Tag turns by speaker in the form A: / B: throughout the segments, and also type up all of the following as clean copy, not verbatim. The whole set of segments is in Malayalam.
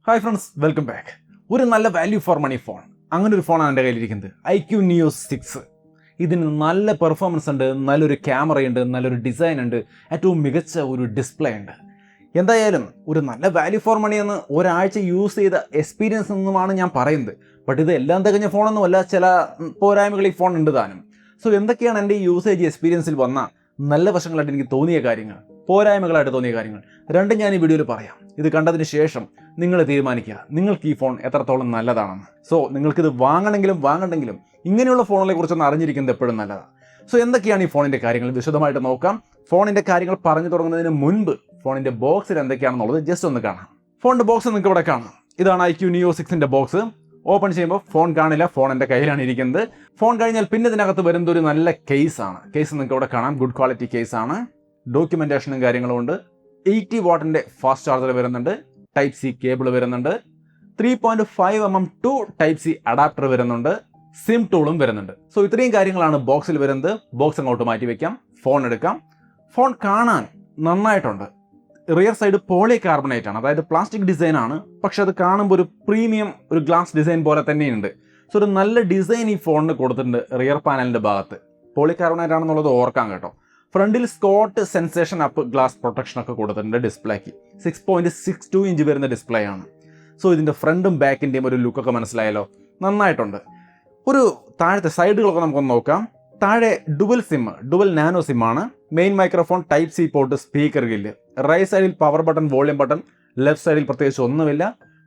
A: Hi friends, welcome back. ഒരു നല്ല വാല്യൂ ഫോർ മണി ഫോൺ, അങ്ങനെ ഒരു ഫോണാണ് എൻ്റെ കയ്യിലിരിക്കുന്നത്. iQOO Neo 6. ഇതിന് നല്ല പെർഫോമൻസ് ഉണ്ട്, നല്ലൊരു ക്യാമറയുണ്ട്, നല്ലൊരു ഡിസൈൻ ഉണ്ട്, ഏറ്റവും മികച്ച ഒരു ഡിസ്പ്ലേ ഉണ്ട്. എന്തായാലും ഒരു നല്ല വാല്യൂ ഫോർ മണി എന്ന് ഒരാഴ്ച യൂസ് ചെയ്ത എക്സ്പീരിയൻസ് എന്നുമാണ് ഞാൻ പറയുന്നത്. ബട്ട് ഇത് എല്ലാം തികഞ്ഞ ഫോണൊന്നുമല്ല, ചില പോരായ്മകൾ ഈ ഫോൺ ഉണ്ട് താനും. സോ എന്തൊക്കെയാണ് എൻ്റെ ഈ യൂസേജ് എക്സ്പീരിയൻസിൽ വന്ന നല്ല വശങ്ങളായിട്ട് എനിക്ക് തോന്നിയ കാര്യങ്ങൾ, പോരായ്മകളായിട്ട് തോന്നിയ കാര്യങ്ങൾ, രണ്ടും ഞാൻ ഈ വീഡിയോയിൽ പറയാം. ഇത് കണ്ടതിന് ശേഷം നിങ്ങൾ തീരുമാനിക്കുക നിങ്ങൾക്ക് ഈ ഫോൺ എത്രത്തോളം നല്ലതാണെന്ന്. സോ നിങ്ങൾക്കിത് വാങ്ങണമെങ്കിലും ഇങ്ങനെയുള്ള ഫോണുകളെ കുറിച്ചൊന്ന് അറിഞ്ഞിരിക്കുന്നത് എപ്പോഴും നല്ലതാണ്. സോ എന്തൊക്കെയാണ് ഈ ഫോണിൻ്റെ കാര്യങ്ങൾ വിശദമായിട്ട് നോക്കാം. ഫോണിൻ്റെ കാര്യങ്ങൾ പറഞ്ഞു തുടങ്ങുന്നതിന് മുൻപ് ഫോണിൻ്റെ ബോക്സിൽ എന്തൊക്കെയാണെന്നുള്ളത് ജസ്റ്റ് ഒന്ന് കാണാം. ഫോണിൻ്റെ ബോക്സ് നിങ്ങൾക്ക് ഇവിടെ കാണാം. ഇതാണ് iQOO Neo 6ൻ്റെ ബോക്സ്. ഓപ്പൺ ചെയ്യുമ്പോൾ ഫോൺ കാണില്ല, ഫോൺ എൻ്റെ കയ്യിലാണ് ഇരിക്കുന്നത്. ഫോൺ കഴിഞ്ഞാൽ പിന്നെ ഇതിനകത്ത് വരുന്നത് ഒരു നല്ല കേസാണ്. കേസ് നിങ്ങൾക്ക് ഇവിടെ കാണാം, ഗുഡ് ക്വാളിറ്റി കേസാണ്. ഡോക്യുമെൻറ്റേഷനും കാര്യങ്ങളും ഉണ്ട്. 80 വാട്ടിൻ്റെ ഫാസ്റ്റ് ചാർജർ വരുന്നുണ്ട്. ടൈപ്പ് സി കേബിൾ വരുന്നുണ്ട്. 3.5mm to type C adapter വരുന്നുണ്ട്. സിം ടൂളും വരുന്നുണ്ട്. സോ ഇത്രയും കാര്യങ്ങളാണ് ബോക്സിൽ വരുന്നത്. ബോക്സ് അങ്ങോട്ട് മാറ്റി വയ്ക്കാം, ഫോൺ എടുക്കാം. ഫോൺ കാണാൻ നന്നായിട്ടുണ്ട്. റിയർ സൈഡ് പോളി കാർബണേറ്റ് ആണ്, അതായത് പ്ലാസ്റ്റിക് ഡിസൈൻ ആണ്. പക്ഷെ അത് കാണുമ്പോൾ ഒരു പ്രീമിയം ഒരു ഗ്ലാസ് ഡിസൈൻ പോലെ തന്നെയുണ്ട്. സോ ഒരു നല്ല ഡിസൈൻ ഈ ഫോണിന് കൊടുത്തിട്ടുണ്ട്. റിയർ പാനലിൻ്റെ ഭാഗത്ത് പോളി കാർബണേറ്റ് ആണെന്നുള്ളത് ഓർക്കാം കേട്ടോ. ഫ്രണ്ടിൽ Scott sensation up glass protection ഒക്കെ കൊടുത്തിട്ടുണ്ട് ഡിസ്പ്ലേക്ക്. 6.62 ഇഞ്ച് വരുന്ന ഡിസ്പ്ലേ ആണ്. സോ ഇതിൻ്റെ ഫ്രണ്ടും ബാക്കിൻ്റെയും ഒരു ലുക്കൊക്കെ മനസ്സിലായല്ലോ, നന്നായിട്ടുണ്ട്. ഒരു താഴത്തെ സൈഡുകളൊക്കെ നമുക്കൊന്ന് നോക്കാം. താഴെ ഡുവൽ നാനോ സിം ആണ്. Main microphone, type C port, speaker grill. Right സൈഡിൽ power button, volume button. Left സൈഡിൽ പ്രത്യേകിച്ച് ഒന്നുമില്ല.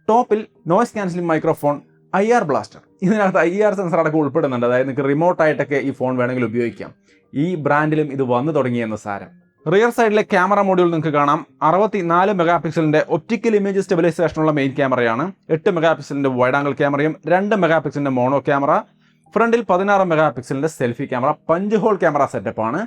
A: ടോപ്പിൽ noise cancelling microphone, IR blaster. ഇതിനകത്ത് IR സെൻസർ അടക്കം ഉൾപ്പെടുന്നുണ്ട്. അതായത് നിങ്ങൾക്ക് റിമോട്ടായിട്ടൊക്കെ ഈ ഫോൺ വേണമെങ്കിൽ ഉപയോഗിക്കാം. ഈ ബ്രാൻഡിലും ഇത് വന്നു തുടങ്ങിയെന്ന് സാരം. റിയർ സൈഡിലെ ക്യാമറ മോഡ്യൂൾ നിങ്ങൾക്ക് കാണാം. 64 മെഗാ പിക്സലിൻ്റെ ഒപ്റ്റിക്കൽ ഇമേജ് സ്റ്റെബിലൈസേഷനുള്ള മെയിൻ ക്യാമറയാണ്. 8 മെഗാ പിക്സലിൻ്റെ വൈഡ് ആംഗിൾ ക്യാമറയും 2 മെഗാ പിക്സലിൻ്റെ മോണോ ക്യാമറ. ഫ്രണ്ടിൽ 16 മെഗാ പിക്സലിൻ്റെ selfie camera, punch hole camera സെറ്റപ്പാണ്.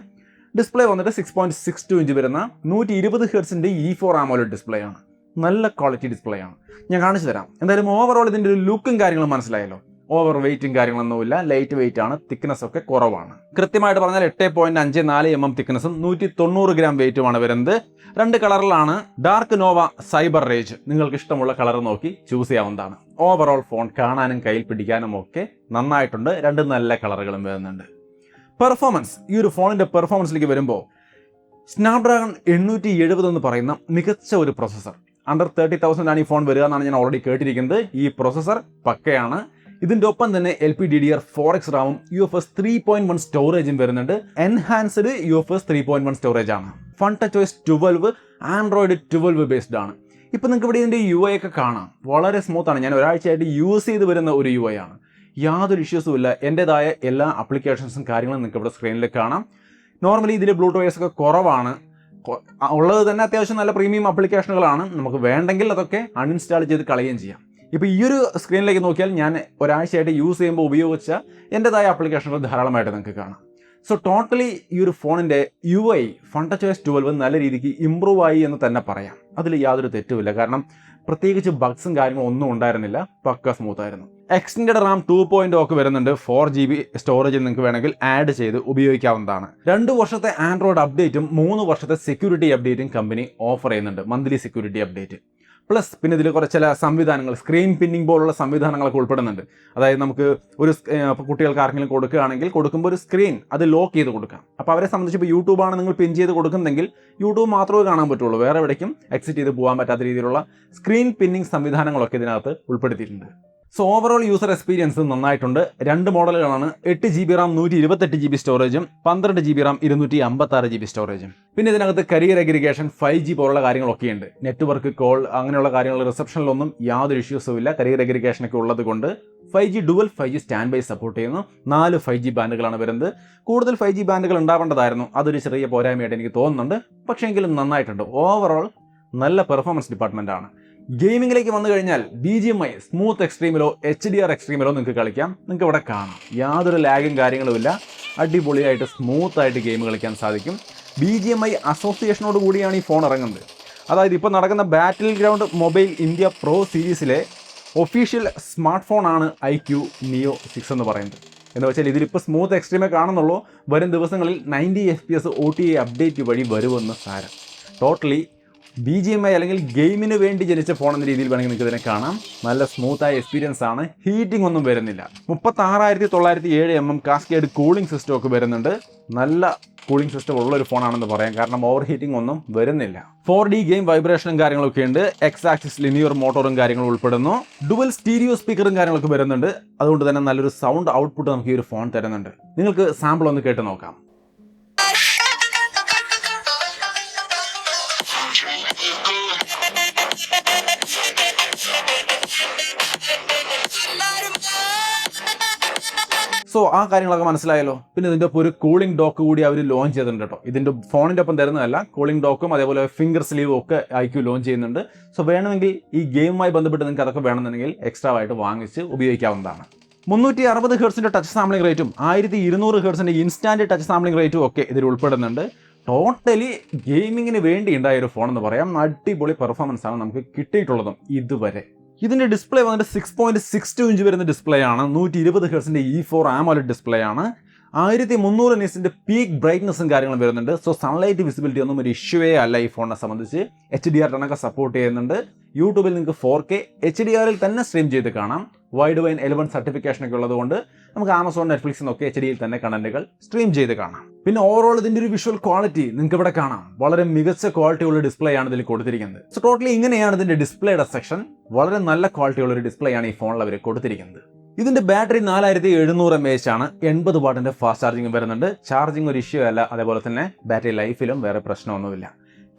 A: ഡിസ്പ്ലേ വന്നിട്ട് 6.62 ഇഞ്ച് വരുന്ന 120 ഹെർട്സിൻ്റെ E4 AMOLED ഡിസ്പ്ലേ ആണ്. നല്ല ക്വാളിറ്റി ഡിസ്പ്ലേ ആണ്. ഞാൻ കാണിച്ചു തരാം. എന്തായാലും ഓവറോൾ ഇതിൻ്റെ ഒരു ലുക്കും കാര്യങ്ങളും മനസ്സിലായല്ലോ. ഓവർ വെയിറ്റും കാര്യങ്ങളൊന്നുമില്ല, ലൈറ്റ് വെയിറ്റ് ആണ്, തിക്നെസ് ഒക്കെ കുറവാണ്. കൃത്യമായിട്ട് പറഞ്ഞാൽ 8.54mm തിക്നെസ്സും 190 ഗ്രാം വെയിറ്റുമാണ് വരുന്നത്. 2 കളറിലാണ്. Dark nova, cyber rage. നിങ്ങൾക്ക് ഇഷ്ടമുള്ള കളർ നോക്കി ചൂസ് ചെയ്യാവുന്നതാണ്. ഓവറോൾ ഫോൺ കാണാനും കയ്യിൽ പിടിക്കാനും ഒക്കെ നന്നായിട്ടുണ്ട്. 2 നല്ല കളറുകളും വരുന്നുണ്ട്. പെർഫോമൻസ്, ഈ ഒരു ഫോണിൻ്റെ പെർഫോമൻസിലേക്ക് വരുമ്പോൾ സ്നാപ്ഡ്രാഗൺ 870 എന്ന് പറയുന്ന മികച്ച ഒരു പ്രൊസസ്സർ. അണ്ടർ 30,000 ആണ് ഈ ഫോൺ വരിക എന്നാണ് ഞാൻ ഓൾറെഡി കേട്ടിരിക്കുന്നത്. ഈ പ്രൊസസ്സർ പക്കയാണ്. ഇതിൻ്റെ ഒപ്പം തന്നെ LPDDR4X റാമും UFS 3.1 സ്റ്റോറേജും വരുന്നുണ്ട്. എൻഹാൻസ്ഡ് UFS 3.1 സ്റ്റോറേജ് ആണ്. Fun touch OS 12 Android 12 based ആണ്. ഇപ്പം നിങ്ങൾക്ക് ഇവിടെ ഇതിൻ്റെ UI ഒക്കെ കാണാം, വളരെ സ്മൂത്താണ്. ഞാൻ ഒരാഴ്ചയായിട്ട് യൂസ് ചെയ്ത് വരുന്ന ഒരു UI ആണ്. യാതൊരു ഇഷ്യൂസും ഇല്ല. എൻ്റെതായ എല്ലാ ആപ്ലിക്കേഷൻസും കാര്യങ്ങളും നിങ്ങൾക്ക് ഇവിടെ സ്ക്രീനിൽ കാണാം. നോർമലി ഇതിൽ ബ്ലൂടൂത്ത് ഒക്കെ കുറവാണ്. ഉള്ളത് തന്നെ അത്യാവശ്യം നല്ല പ്രീമിയം ആപ്ലിക്കേഷനുകളാണ്. നമുക്ക് വേണ്ടെങ്കിൽ അതൊക്കെ അൺഇൻസ്റ്റാൾ ചെയ്ത് കളയുകയും ചെയ്യാം. ഇപ്പോൾ ഈ ഒരു സ്ക്രീനിലേക്ക് നോക്കിയാൽ ഞാൻ ഒരാഴ്ചയായിട്ട് യൂസ് ചെയ്യുമ്പോൾ ഉപയോഗിച്ച എൻ്റെതായ ആപ്ലിക്കേഷനുകൾ ധാരാളമായിട്ട് നിങ്ങൾക്ക് കാണാം. സോ ടോട്ടലി ഈ ഒരു ഫോണിൻ്റെ UI ഫൺ ടച്ച് OS 12 നല്ല രീതിക്ക് ഇമ്പ്രൂവ് ആയി എന്ന് തന്നെ പറയാം. അതിൽ യാതൊരു തെറ്റുമില്ല. കാരണം പ്രത്യേകിച്ച് ബഗ്സും കാര്യങ്ങളും ഒന്നും ഉണ്ടായിരുന്നില്ല, പക്ക സ്മൂത്ത് ആയിരുന്നു. എക്സ്റ്റൻഡഡ് റാം 2.0 ഒക്കെ വരുന്നുണ്ട്. 4GB സ്റ്റോറേജ് നിങ്ങൾക്ക് വേണമെങ്കിൽ ആഡ് ചെയ്ത് ഉപയോഗിക്കാവുന്നതാണ്. 2 വർഷത്തെ ആൻഡ്രോയിഡ് അപ്ഡേറ്റും 3 വർഷത്തെ സെക്യൂരിറ്റി അപ്ഡേറ്റും കമ്പനി ഓഫർ ചെയ്യുന്നുണ്ട്, മന്ത്ലി സെക്യൂരിറ്റി അപ്ഡേറ്റ്. പ്ലസ് പിന്നെ ഇതിൽ കുറച്ച് ചില സംവിധാനങ്ങൾ, സ്ക്രീൻ പിന്നിങ് പോലുള്ള സംവിധാനങ്ങളൊക്കെ ഉൾപ്പെടുന്നുണ്ട്. അതായത് നമുക്ക് ഒരു കുട്ടികൾക്ക് ആർക്കെങ്കിലും കൊടുക്കുമ്പോൾ ഒരു സ്ക്രീൻ അത് ലോക്ക് ചെയ്ത് കൊടുക്കാം. അപ്പോൾ അവരെ സംബന്ധിച്ച് ഇപ്പോൾ യൂട്യൂബാണ് നിങ്ങൾ പിൻ ചെയ്ത് കൊടുക്കുന്നെങ്കിൽ യൂട്യൂബ് മാത്രമേ കാണാൻ പറ്റുള്ളൂ, വേറെ എവിടേക്കും എക്സിറ്റ് ചെയ്ത് പോകാൻ പറ്റാത്ത രീതിയിലുള്ള സ്ക്രീൻ പിന്നിങ് സംവിധാനങ്ങളൊക്കെ ഇതിനകത്ത് ഉൾപ്പെടുത്തിയിട്ടുണ്ട്. സോ ഓവറോൾ യൂസർ എക്സ്പീരിയൻസ് നന്നായിട്ടുണ്ട്. 2 മോഡലുകളാണ്. 8GB റാം 128GB സ്റ്റോറേജും 12GB റാം 256GB സ്റ്റോറേജും. പിന്നെ ഇതിനകത്ത് കരിയർ അഗ്രിഗേഷൻ, 5G പോലുള്ള കാര്യങ്ങളൊക്കെ ഉണ്ട്. നെറ്റ്വർക്ക് കോൾ അങ്ങനെയുള്ള കാര്യങ്ങൾ റിസപ്ഷനിലൊന്നും യാതൊരു ഇഷ്യൂസും ഇല്ല. കരിയർ അഗ്രിഗേഷനൊക്കെ ഉള്ളത് കൊണ്ട് 5G dual 5G stand by support ചെയ്യുന്നു. 4 5G ബാൻഡുകളാണ് വരുന്നത്. കൂടുതൽ 5G ബാൻഡുകൾ ഉണ്ടാവേണ്ടതായിരുന്നു, അതൊരു ചെറിയ പോരായ്മയായിട്ട് എനിക്ക് തോന്നുന്നുണ്ട്. പക്ഷേ എങ്കിലും നന്നായിട്ടുണ്ട്. ഓവറോൾ നല്ല പെർഫോമൻസ് ഡിപ്പാർട്ട്മെൻ്റ് ആണ്. ഗെയിമിങ്ങിലേക്ക് വന്നു കഴിഞ്ഞാൽ BGMI സ്മൂത്ത് എക്സ്ട്രീമിലോ HDR എക്സ്ട്രീമിലോ നിങ്ങൾക്ക് കളിക്കാം. നിങ്ങൾക്ക് ഇവിടെ കാണാം, യാതൊരു ലാഗും കാര്യങ്ങളുമില്ല. അടിപൊളിയായിട്ട് സ്മൂത്തായിട്ട് ഗെയിം കളിക്കാൻ സാധിക്കും. BGMI അസോസിയേഷനോട് കൂടിയാണ് ഈ ഫോൺ ഇറങ്ങുന്നത്. അതായത് ഇപ്പോൾ നടക്കുന്ന ബാറ്റിൽ ഗ്രൗണ്ട് മൊബൈൽ ഇന്ത്യ പ്രോ സീരീസിലെ ഒഫീഷ്യൽ സ്മാർട്ട് ഫോണാണ് iQOO Neo 6 എന്ന് പറയുന്നത്. എന്ന് വെച്ചാൽ ഇതിലിപ്പോൾ സ്മൂത്ത് എക്സ്ട്രീമേ കാണുന്നുള്ളൂ. വരും ദിവസങ്ങളിൽ 90 FPS OTA അപ്ഡേറ്റ് വഴി വരുമെന്ന് സാരം. ടോട്ടലി BGMI അല്ലെങ്കിൽ ഗെയിമിന് വേണ്ടി ജനിച്ച ഫോൺ എന്ന രീതിയിൽ വേണമെങ്കിൽ നിങ്ങൾക്ക് ഇതിനെ കാണാം. നല്ല സ്മൂത്തായ എക്സ്പീരിയൻസ് ആണ്. ഹീറ്റിംഗ് ഒന്നും വരുന്നില്ല. 36,907 കാസ്കേഡ് കൂളിംഗ് സിസ്റ്റം ഒക്കെ വരുന്നുണ്ട്. നല്ല കൂളിംഗ് സിസ്റ്റം ഉള്ള ഒരു ഫോണാണെന്ന് പറയാം. കാരണം ഓവർ ഹീറ്റിംഗ് ഒന്നും വരുന്നില്ല. 4D ഗെയിം വൈബ്രേഷനും കാര്യങ്ങളൊക്കെ ഉണ്ട്. എക്സ് ആക്സിസ് ലിനിയർ മോട്ടോറും കാര്യങ്ങളും ഉൾപ്പെടുന്നു. ഡുവൽ സ്റ്റീരിയോ സ്പീക്കറും കാര്യങ്ങളൊക്കെ വരുന്നുണ്ട്. അതുകൊണ്ട് തന്നെ നല്ലൊരു സൗണ്ട് ഔട്ട്പുട്ട് നമുക്ക് ഈ ഒരു ഫോൺ തരുന്നുണ്ട്. നിങ്ങൾക്ക് സാമ്പിൾ ഒന്ന് കേട്ട് നോക്കാം. സോ ആ കാര്യങ്ങളൊക്കെ മനസ്സിലായല്ലോ. പിന്നെ ഇതിൻ്റെ ഒപ്പം ഒരു കൂളിംഗ് ഡോക്ക് കൂടി അവർ ലോഞ്ച് ചെയ്തിട്ടുണ്ട് കേട്ടോ. ഇതിൻ്റെ ഫോണിൻ്റെ ഒപ്പം തരുന്നതല്ല, കൂളിംഗ് ഡോക്കും അതേപോലെ ഫിംഗർ സ്ലീവും ഒക്കെ iQOO ലോഞ്ച് ചെയ്യുന്നുണ്ട്. സോ വേണമെങ്കിൽ ഈ ഗെയിമുമായി ബന്ധപ്പെട്ട് നിങ്ങൾക്ക് അതൊക്കെ വേണമെന്നുണ്ടെങ്കിൽ എക്സ്ട്രാ ആയിട്ട് വാങ്ങിച്ച് ഉപയോഗിക്കാവുന്നതാണ്. 360 ഹെർട്സിൻ്റെ ടച്ച് സാമ്പിളിംഗ് റേറ്റും 1200 ഹെർട്സിൻ്റെ ഇൻസ്റ്റാൻറ്റ് ടച്ച് സാമ്പിളിംഗ് റേറ്റും ഒക്കെ ഇതിൽ ഉൾപ്പെടുന്നുണ്ട്. ടോട്ടലി ഗെയിമിങ്ങിന് വേണ്ടി ഉണ്ടായ ഒരു ഫോൺ എന്ന് പറയാം. അടിപൊളി പെർഫോമൻസ് ആണ് നമുക്ക് കിട്ടിയിട്ടുള്ളതും ഇതുവരെ. ഇതിൻ്റെ ഡിസ്പ്ലേ വന്നിട്ട് 6.62 ഇഞ്ച് വരുന്ന ഡിസ്പ്ലേ ആണ്. 120 ഹെർട്സിൻ്റെ E4 AMOLED ഡിസ്പ്ലേ ആണ്. 1300 നിറ്റ്സിൻ്റെ പീക്ക് ബ്രൈറ്റ്നസ്സും കാര്യങ്ങളും വരുന്നുണ്ട്. സോ സൺലൈറ്റ് വിസിബിലിറ്റി ഒന്നും ഒരു ഇഷ്യൂവേ അല്ല ഈ ഫോണിനെ സംബന്ധിച്ച്. HDR10 ഒക്കെ സപ്പോർട്ട് ചെയ്യുന്നുണ്ട്. യൂട്യൂബിൽ നിങ്ങൾക്ക് 4K HDRൽ തന്നെ സ്ട്രീം ചെയ്ത് കാണാം. വൈഡ് വൈൻ 11 സർട്ടിഫിക്കേഷനൊക്കെ ഉള്ളതുകൊണ്ട് നമുക്ക് ആമസോൺ, നെറ്റ്ഫ്ലിക്സിൽ നിന്നൊക്കെ HDയിൽ തന്നെ കണ്ടന്റുകൾ സ്ട്രീം ചെയ്ത് കാണാം. പിന്നെ ഓവറോൾ ഇതിൻ്റെ ഒരു വിഷ്വൽ ക്വാളിറ്റി നിങ്ങൾക്ക് ഇവിടെ കാണാം. വളരെ മികച്ച ക്വാളിറ്റി ഉള്ള ഡിസ്പ്ലേ ആണ് ഇതിൽ കൊടുത്തിരിക്കുന്നത്. സോ ടോട്ടലി ഇങ്ങനെയാണ് ഇതിൻ്റെ ഡിസ്പ്ലേയുടെ സെക്ഷൻ. വളരെ നല്ല ക്വാളിറ്റി ഉള്ള ഒരു ഡിസ്പ്ലേ ആണ് ഈ ഫോണിൽ അവർ കൊടുത്തിരിക്കുന്നത്. ഇതിന്റെ ബാറ്ററി 4700 mAh ആണ്. 80 വാട്ടിന്റെ ഫാസ്റ്റ് ചാർജിങ് വരുന്നുണ്ട്. ചാർജിങ് ഒരു ഇഷ്യൂ അല്ല. അതേപോലെ തന്നെ ബാറ്ററി ലൈഫിലും വേറെ പ്രശ്നമൊന്നുമില്ല.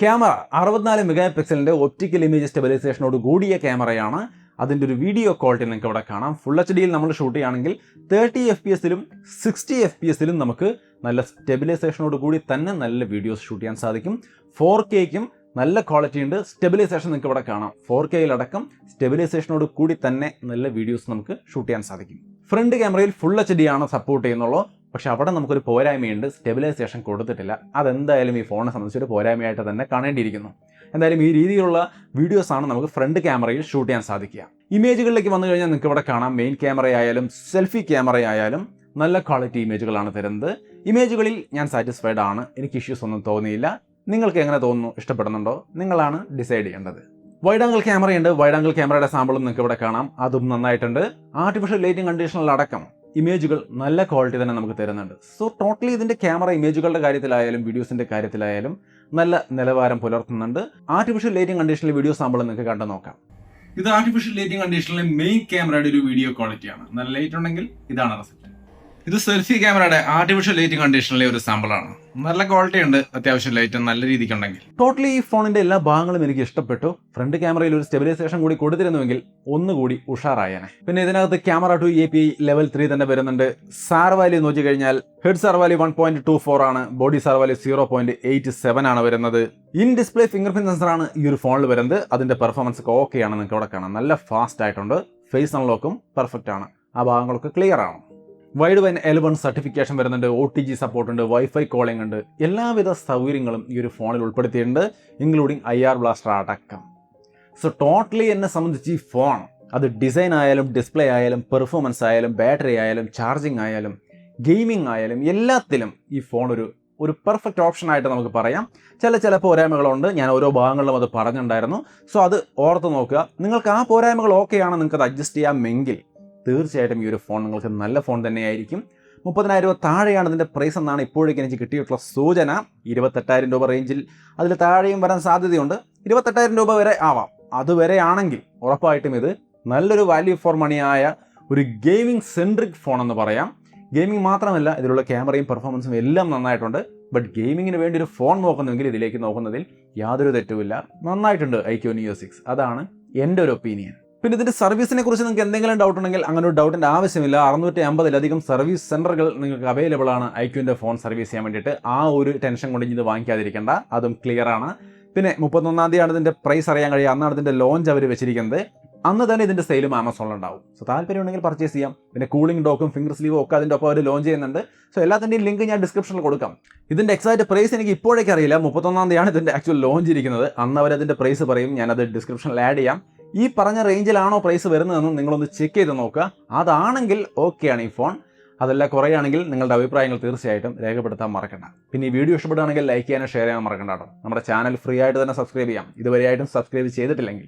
A: ക്യാമറ 64 മെഗാപിക്സലിന്റെ ഒപ്റ്റിക്കൽ ഇമേജ് സ്റ്റെബിലൈസേഷനോട് കൂടിയ ക്യാമറയാണ്. അതിൻ്റെ ഒരു വീഡിയോ ക്വാളിറ്റി നിങ്ങൾക്ക് ഇവിടെ കാണാം. ഫുൾ HDയിൽ നമ്മൾ ഷൂട്ട് ചെയ്യുകയാണെങ്കിൽ 30 FPS-ലും 60 FPS-ലും നമുക്ക് നല്ല സ്റ്റെബിലൈസേഷനോട് കൂടി തന്നെ നല്ല വീഡിയോസ് ഷൂട്ട് ചെയ്യാൻ സാധിക്കും. 4Kക്കും നല്ല ക്വാളിറ്റി ഉണ്ട്. സ്റ്റെബിലൈസേഷൻ നിങ്ങൾക്ക് ഇവിടെ കാണാം. 4Kയിലടക്കം സ്റ്റെബിലൈസേഷനോട് കൂടി തന്നെ നല്ല വീഡിയോസ് നമുക്ക് ഷൂട്ട് ചെയ്യാൻ സാധിക്കും. ഫ്രണ്ട് ക്യാമറയിൽ ഫുൾ HD ആണ് സപ്പോർട്ട് ചെയ്യുന്നുള്ളൂ. പക്ഷെ അവിടെ നമുക്കൊരു പോരായ്മയുണ്ട്. സ്റ്റെബിലൈസേഷൻ കൊടുത്തിട്ടില്ല. അതെന്തായാലും ഈ ഫോണിനെ സംബന്ധിച്ചൊരു പോരായ്മയായിട്ട് തന്നെ കാണേണ്ടിയിരിക്കുന്നു. എന്തായാലും ഈ രീതിയിലുള്ള വീഡിയോസാണ് നമുക്ക് ഫ്രണ്ട് ക്യാമറയിൽ ഷൂട്ട് ചെയ്യാൻ സാധിക്കുക. ഇമേജുകളിലേക്ക് വന്നു കഴിഞ്ഞാൽ നിങ്ങൾക്ക് ഇവിടെ കാണാം. മെയിൻ ക്യാമറയായാലും സെൽഫി ക്യാമറയായാലും നല്ല ക്വാളിറ്റി ഇമേജുകളാണ് തരുന്നത്. ഇമേജുകളിൽ ഞാൻ സാറ്റിസ്ഫൈഡ് ആണ്. എനിക്ക് ഇഷ്യൂസ് ഒന്നും തോന്നിയില്ല. നിങ്ങൾക്ക് എങ്ങനെ തോന്നുന്നു? ഇഷ്ടപ്പെടുന്നുണ്ടോ? നിങ്ങളാണ് ഡിസൈഡ് ചെയ്യേണ്ടത്. വൈഡ് ആംഗിൾ ക്യാമറയുണ്ട്. വൈഡ് ആംഗിൾ ക്യാമറയുടെ സാമ്പിളും നിങ്ങൾക്ക് ഇവിടെ കാണാം. അതും നന്നായിട്ടുണ്ട്. ആർട്ടിഫിഷ്യൽ ലൈറ്റിംഗ് കണ്ടീഷനിലടക്കം ഇമേജുകൾ നല്ല ക്വാളിറ്റി തന്നെ നമുക്ക് തരുന്നുണ്ട്. സോ ടോട്ടലി ഇതിൻ്റെ ക്യാമറ ഇമേജുകളുടെ കാര്യത്തിലായാലും വീഡിയോസിൻ്റെ കാര്യത്തിലായാലും നല്ല നിലവാരം പുലർത്തുന്നുണ്ട്. ആർട്ടിഫിഷ്യൽ ലൈറ്റിംഗ് കണ്ടീഷനിലെ വീഡിയോ സാമ്പിൾ നിങ്ങൾക്ക് കണ്ടു നോക്കാം. ഇത് ആർട്ടിഫിഷ്യൽ ലൈറ്റിംഗ് കണ്ടീഷനിലെ മെയിൻ ക്യാമറയുടെ ഒരു വീഡിയോ ക്വാളിറ്റിയാണ്. നല്ല ലൈറ്റ് ഉണ്ടെങ്കിൽ ഇതാണ് റിസൾട്ട്. ഇത് സെൽഫി ക്യാമറയുടെ ആർട്ടിഫിഷ്യൽ ലൈറ്റിംഗ് കണ്ടീഷനിലെ ഒരു സാമ്പിളാണ്. നല്ല ക്വാളിറ്റി ഉണ്ട്. അത്യാവശ്യം ലൈറ്റ് നല്ല രീതിക്ക് ഉണ്ടെങ്കിൽ. ടോട്ടലി ഈ ഫോണിന്റെ എല്ലാ ഭാഗങ്ങളും എനിക്ക് ഇഷ്ടപ്പെട്ടു. ഫ്രണ്ട് ക്യാമറയിൽ ഒരു സ്റ്റെബിലൈസേഷൻ കൂടി കൊടുത്തിരുന്നുവെങ്കിൽ ഒന്നുകൂടി ഉഷാറായേനെ. പിന്നെ ഇതിനകത്ത് ക്യാമറ 2 API ലെവൽ 3 തന്നെ വരുന്നുണ്ട്. സാർ വാല്യൂ നോക്കി കഴിഞ്ഞാൽ ഹെഡ് സാർ വാല്യൂ 1.24 ആണ്. ബോഡി സാർ വാല്യൂ 0.87 ആണ് വരുന്നത്. ഇൻ ഡിസ്പ്ലേ ഫിംഗർ പ്രിന്റ് സെൻസറാണ് ഈ ഒരു ഫോണിൽ വരുന്നത്. അതിന്റെ പെർഫോമൻസ് ഒക്കെ ഓക്കെ ആണ്. നിങ്ങൾക്ക് അവിടെ കാണാം. നല്ല ഫാസ്റ്റ് ആയിട്ടുണ്ട്. ഫേസ് അൺലോക്കും പെർഫെക്റ്റ് ആണ്. ആ ഭാഗങ്ങളൊക്കെ ക്ലിയർ ആണ്. വൈഡ് വൈൻ 11 സർട്ടിഫിക്കേഷൻ വരുന്നുണ്ട്. OTG സപ്പോർട്ട് ഉണ്ട്. വൈഫൈ കോളിംഗ് ഉണ്ട്. എല്ലാവിധ സൗകര്യങ്ങളും ഈ ഒരു ഫോണിൽ ഉൾപ്പെടുത്തിയിട്ടുണ്ട്, ഇൻക്ലൂഡിങ് IR ബ്ലാസ്റ്റർ അടക്കം. സോ ടോട്ടലി എന്നെ സംബന്ധിച്ച് ഈ ഫോൺ, അത് ഡിസൈൻ ആയാലും ഡിസ്പ്ലേ ആയാലും പെർഫോമൻസ് ആയാലും ബാറ്ററി ആയാലും ചാർജിങ് ആയാലും ഗെയിമിംഗ് ആയാലും എല്ലാത്തിലും ഈ ഫോൺ ഒരു പെർഫെക്റ്റ് ഓപ്ഷൻ ആയിട്ട് നമുക്ക് പറയാം. ചില പോരായ്മകളുണ്ട്. ഞാൻ ഓരോ ഭാഗങ്ങളിലും അത് പറഞ്ഞിട്ടുണ്ടായിരുന്നു. സോ അത് ഓർത്ത് നോക്കുക. നിങ്ങൾക്ക് ആ പോരായ്മകൾ ഓക്കെയാണ്, നിങ്ങൾക്ക് അത് അഡ്ജസ്റ്റ് ചെയ്യാമെങ്കിൽ തീർച്ചയായിട്ടും ഈ ഒരു ഫോൺ നിങ്ങൾക്ക് നല്ല ഫോൺ തന്നെയായിരിക്കും. 30,000 താഴെയാണ് ഇതിൻ്റെ പ്രൈസ് എന്നാണ് ഇപ്പോഴേക്കും എനിക്ക് കിട്ടിയിട്ടുള്ള സൂചന. 28,000 രൂപ റേഞ്ചിൽ അതിൽ താഴെയും വരാൻ സാധ്യതയുണ്ട്. 28,000 രൂപ വരെ ആവാം. അതുവരെ ആണെങ്കിൽ ഉറപ്പായിട്ടും ഇത് നല്ലൊരു വാല്യൂ ഫോർ മണിയായ ഒരു ഗെയിമിംഗ് സെൻട്രിക് ഫോൺ എന്ന് പറയാം. ഗെയിമിംഗ് മാത്രമല്ല, ഇതിലുള്ള ക്യാമറയും പെർഫോമൻസും എല്ലാം നന്നായിട്ടുണ്ട്. ബട്ട് ഗെയിമിങ്ങിന് വേണ്ടി ഒരു ഫോൺ നോക്കുന്നെങ്കിൽ ഇതിലേക്ക് നോക്കുന്നതിൽ യാതൊരു തെറ്റുമില്ല. നന്നായിട്ടുണ്ട് iQOO Neo 6. അതാണ് എൻ്റെ ഒരു ഒപ്പീനിയൻ. പിന്നെ ഇതിൻ്റെ സർവീസിനെ കുറിച്ച് നിങ്ങൾക്ക് എന്തെങ്കിലും ഡൗട്ട് ഉണ്ടെങ്കിൽ അങ്ങനെ ഒരു ഡൗട്ടിൻ്റെ ആവശ്യമില്ല. 650-ലധികം സർവീസ് സെൻറ്ററുകൾ നിങ്ങൾക്ക് അവൈലബിൾ ആണ് iQOOൻ്റെ ഫോൺ സർവീസ് ചെയ്യാൻ വേണ്ടിയിട്ട്. ആ ഒരു ടെൻഷൻ കൊണ്ട് ഇത് വാങ്ങിക്കാതിരിക്കേണ്ട. അതും ക്ലിയർ ആണ്. പിന്നെ 31-ാം തീയതിയാണ് ഇതിൻ്റെ പ്രൈസ് അറിയാൻ കഴിയുക. അന്നാണ് ഇതിൻ്റെ ലോഞ്ച് അവർ വെച്ചിരിക്കുന്നത്. അന്ന് തന്നെ ഇതിൻ്റെ സെയിലും ആമസോണിലുണ്ടാവും. സോ താല്പര്യമുണ്ടെങ്കിൽ പർച്ചേസ് ചെയ്യാം. പിന്നെ കൂളിംഗ് ഡോക്കും ഫിംഗർ സ്ലീവും ഒക്കെ അതിൻ്റെ ഒപ്പം അവർ ലോഞ്ച് ചെയ്യുന്നുണ്ട്. സോ എല്ലാത്തിൻ്റെയും ലിങ്ക് ഞാൻ ഡിസ്ക്രിപ്ഷനിൽ കൊടുക്കാം. ഇതിൻ്റെ എക്സാക്റ്റ് പ്രൈസ് എനിക്ക് ഇപ്പോഴേക്ക് അറിയില്ല. 31-ാം തീയതിയാണ് ഇതിൻ്റെ ആക്ച്വൽ ലോഞ്ച് ഇരിക്കുന്നത്. അന്ന് അവരതിൻ്റെ പ്രൈസ് പറയും. ഞാനത് ഡിസ്ക്രിപ്ഷനിൽ ആഡ് ചെയ്യാം. ഈ പറഞ്ഞ റേഞ്ചിലാണോ പ്രൈസ് വരുന്നതെന്ന് നിങ്ങളൊന്ന് ചെക്ക് ചെയ്ത് നോക്കുക. അതാണെങ്കിൽ ഓക്കെയാണ് ഈ ഫോൺ. അതെല്ലാം കുറയുകയാണെങ്കിൽ നിങ്ങളുടെ അഭിപ്രായങ്ങൾ തീർച്ചയായിട്ടും രേഖപ്പെടുത്താൻ മറക്കണ്ട. പിന്നെ ഈ വീഡിയോ ഇഷ്ടപ്പെടുകയാണെങ്കിൽ ലൈക്ക് ചെയ്യാനും ഷെയർ ചെയ്യാനും മറക്കണ്ട കേട്ടോ. നമ്മുടെ ചാനൽ ഫ്രീ ആയിട്ട് തന്നെ സബ്സ്ക്രൈബ് ചെയ്യാം. ഇതുവരെയായിട്ടും സബ്സ്ക്രൈബ് ചെയ്തിട്ടില്ലെങ്കിൽ